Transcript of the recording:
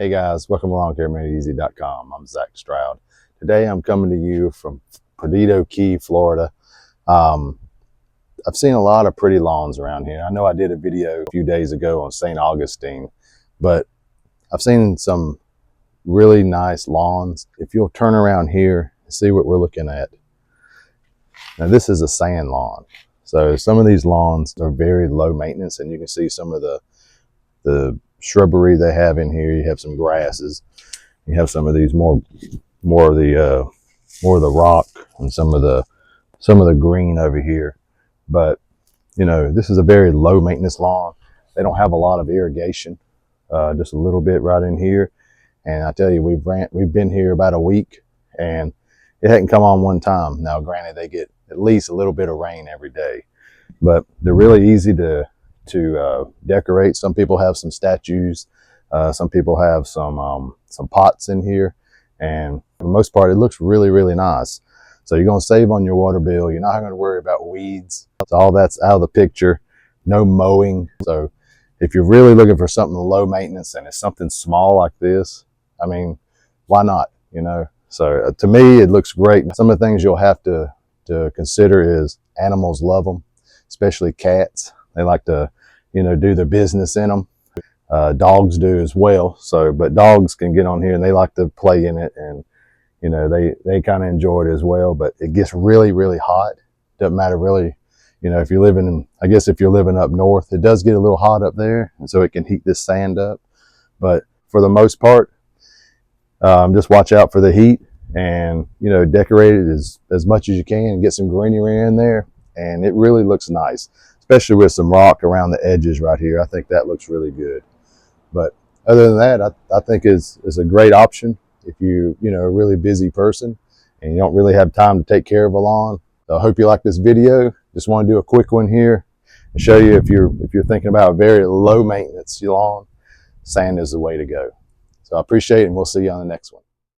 Hey guys, welcome along to MadeEasy.com. I'm Zach Stroud. Today I'm coming to you from Perdido Key, Florida. I've seen a lot of pretty lawns around here. I know I did a video a few days ago on St. Augustine, but I've seen some really nice lawns. If you'll turn around here and see what we're looking at. Now this is a sand lawn. So some of these lawns are very low maintenance, and you can see some of the shrubbery they have in here. You have some grasses. You have some of these more of the rock, and some of the green over here. But you know, this is a very low maintenance lawn. They don't have a lot of irrigation, just a little bit right in here. And I tell you, we've been here about a week, and it hadn't come on one time. Now, granted, they get at least a little bit of rain every day, but they're really easy to decorate. Some people have some statues. Some people have some pots in here, and for the most part, it looks really, really nice. So you're going to save on your water bill. You're not going to worry about weeds. So all that's out of the picture. No mowing. So if you're really looking for something low maintenance and it's something small like this, I mean, why not? You know. So to me, it looks great. Some of the things you'll have to consider is animals love them, especially cats. They like to, you know, do their business in them. Dogs do as well. So, but dogs can get on here and they like to play in it, and you know, they kind of enjoy it as well. But it gets really, really hot. Doesn't matter really, you know, if you're living in, I guess if you're living up north, it does get a little hot up there, and so it can heat this sand up. But for the most part, just watch out for the heat, and you know, decorate it as much as you can and get some greenery in there, and it really looks nice, especially with some rock around the edges right here. I think that looks really good. But other than that, I think is a great option if you know, a really busy person and you don't really have time to take care of a lawn. So I hope you like this video. Just want to do a quick one here and show you if you're thinking about a very low maintenance lawn, sand is the way to go. So I appreciate it, and we'll see you on the next one.